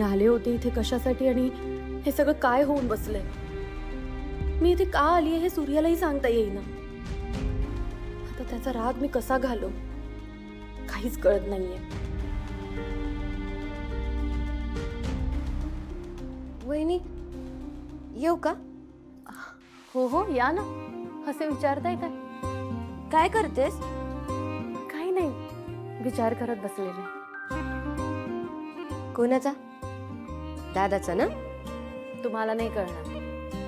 आले होते इथे कशासाठी आणि हे सगळं काय होऊन बसलंय. मी इथे का आली हे सूर्यालाही सांगता येईना. आता त्याचा राग मी कसा घालू काहीच कळत नाहीये. वहिनी येऊ का? हो हो या ना. असे विचारताय काय? काय करतेस? काही नाही, विचार करत बसलेले. कोणाचा? दादाचा ना? तुम्हाला नाही कळणार,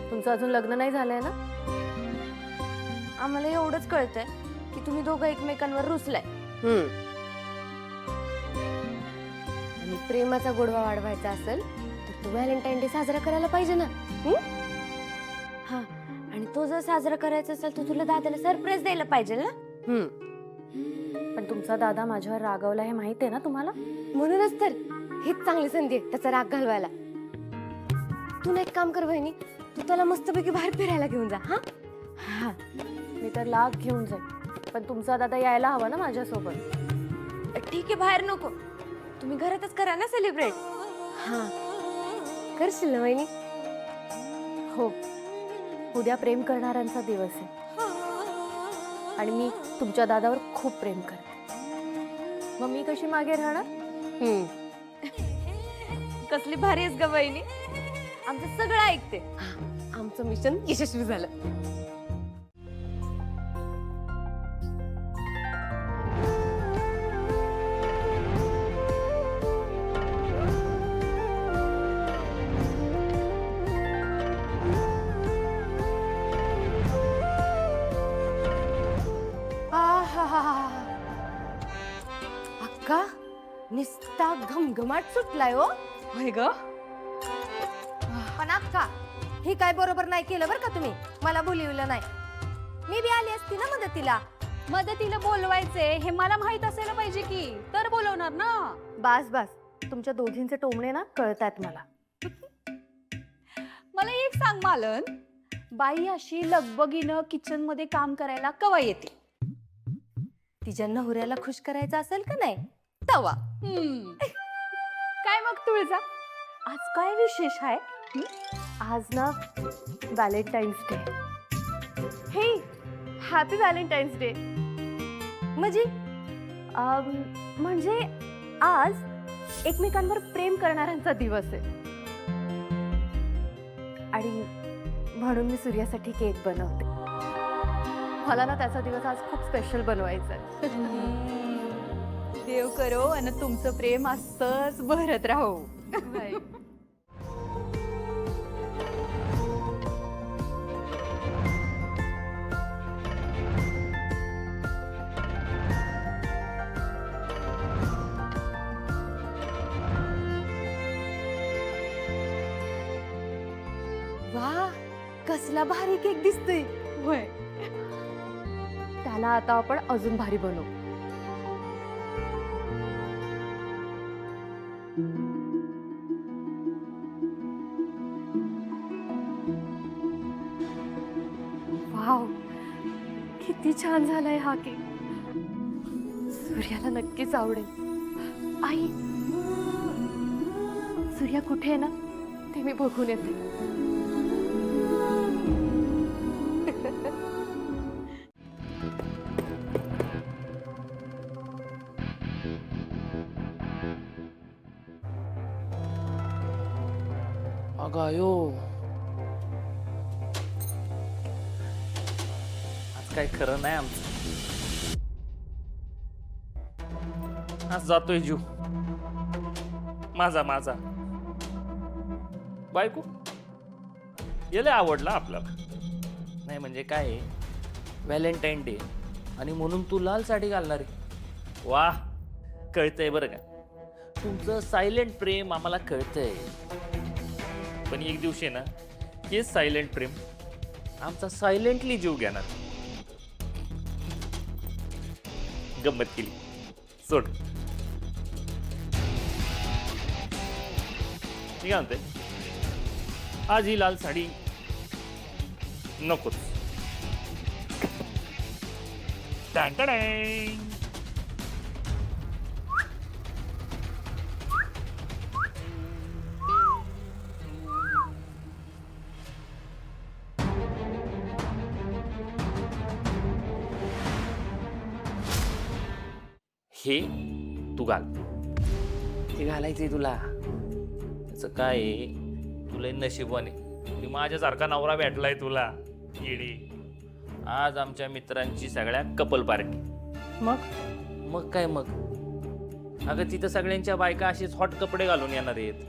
तुमचं अजून लग्न नाही झालंय ना. आम्हाला एवढंच कळतंय की तुम्ही दोघं एकमेकांवर रुसलाय. आणि प्रेमाचा गोडवा वाढवायचा असेल तर तू व्हॅलेंटाईन डे साजरा करायला पाहिजे ना. हा, आणि तो जर साजरा करायचा असेल तर तुला दादाला सरप्राईज द्यायला पाहिजे ना. पण तुमचा दादा माझ्यावर रागवला हे माहित आहे ना तुम्हाला. म्हणूनच तर हीच चांगली संधी आहे त्याचा राग घालवायला. तू ना एक काम कर वहिनी, तू त्याला मस्तपैकी बाहेर फिरायला घेऊन जा. हा हा, मी तर लाख घेऊन जाईल, पण तुमचा दादा यायला हवा ना माझ्यासोबत. ठीक आहे, बाहेर नको, तुम्ही घरातच करा ना सेलिब्रेट. हा, करशील ना वहिनी? हो, उद्या प्रेम करणाऱ्यांचा दिवस आहे आणि मी तुमच्या दादावर खूप प्रेम करते. मग मी कशी मागे राहणार? कसली भारी आहेस ग वहिनी, आमचं सगळं ऐकते. आमचं मिशन यशस्वी झालं. अक्का, निस्ता घमघमाट सुटलाय हो. होय ग. पण अक्का, हे काय बरोबर नाही केलं बरं का तुम्ही. मला बोलवलं नाही. मी बी आली असती ना मदतीला. मदतीला बोलवायचे हे मला माहित असायला पाहिजे की, तर बोलवणार ना. बास बास, तुमच्या दोघींचे टोमणे ना कळतात मला. मला एक सांग मालन, बाई अशी लगबगीनं किचन मध्ये काम करायला कवा येते? तिच्या नवऱ्याला खुश करायचं असेल का नाही तवा. काय मग तुळजा, आज काय विशेष आहे? आज ना व्हॅलेंटाईन्स डे. हे हॅपी व्हॅलेंटाईन्स डे. म्हणजे आज एकमेकांवर प्रेम करणाऱ्यांचा दिवस आहे आणि म्हणून मी सूर्यासाठी केक बनवते. मला ना त्याचा दिवस आज खूप स्पेशल बनवायचा आहे. देव करो आणि तुमचं प्रेम असंच भरत राहो. वा, कसला भारी केक दिसतोय. होय, त्याला आता आपण अजून भारी बनवू. वाव, किती छान झालाय हा केक. सूर्याला नक्कीच आवडेल. आई, सूर्या कुठे आहे ना ते मी बघून येते. अगायो, आज काय खरं नाही आमचं. आज जातोय जीव माझा माझा. बायको गेले आवडला आपल्याला. नाही म्हणजे काय, व्हॅलेंटाईन डे आणि म्हणून तू लाल साडी घालणार आहे. वा, कळतंय बरं का, तुमचं सायलेंट प्रेम आम्हाला कळतंय. पण एक दिवशी ना हे सायलेंट प्रेम आमचा सायलेंटली जीव घेणार. गंमत केली, सोड. मी काय म्हणते, आज ही लाल साडी नकोच. टांटाडांग. हे तू घाल. हे घालायचंय तुला. त्याचं काय आहे, तुला नशिबाने की माझ्यासारखा नवरा भेटलाय तुला. येडी. आज आमच्या मित्रांची सगळ्या कपल पार्टी. मग काय मग? अगं तिथं सगळ्यांच्या बायका अशीच हॉट कपडे घालून येणार आहेत.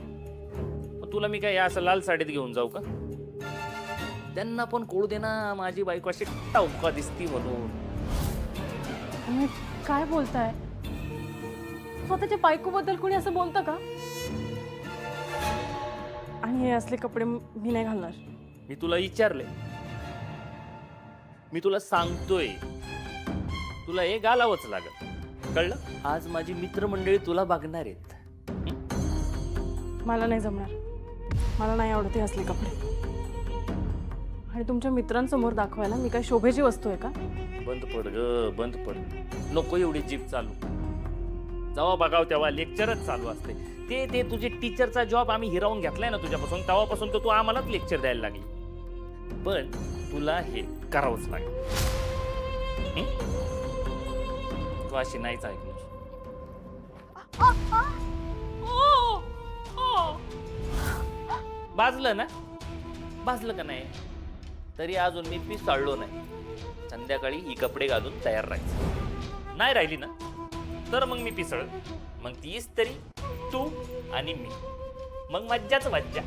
मग तुला मी काय या असं लाल साडीत घेऊन जाऊ का? त्यांना पण कळू दे ना माझी बायको अशी टावका दिसती म्हणून. तुम्ही काय बोलताय? स्वतःच्या बायकोबद्दल कोणी असं बोलतं का? आणि हे असले कपडे मी नाही घालणार. मी तुला विचारले, मी तुला सांगतोय, तुला हे घालावंच लागल. कळलं? आज माझी मित्रमंडळी तुला बघणार आहेत. मला नाही जमणार. मला नाही आवडत हे असले कपडे. आणि तुमच्या मित्रांसमोर दाखवायला मी काय शोभेची वस्तू आहे का? बंद पड ग, बंद पड. नको एवढी जीप चालू. जेव्हा बघाव तेव्हा लेक्चरच चालू असते. ते तुझे टीचरचा जॉब आम्ही हिरावून घेतलाय ना तुझ्यापासून, तेव्हापासून तर तू आम्हालाच लेक्चर द्यायला लागली. पण तुला हे करावंच लागेल. तू अशी नाहीच ऐकणार. बाजलं ना? बाजलं का नाही? तरी अजून मी पिसाळलो नाही. संध्याकाळी ही कपडे घालून तयार राहायचं. नाही राहिली ना तर मग मी पिसळ. मग तीच तरी तू आणि मी. मग मज्जाच मज्जा.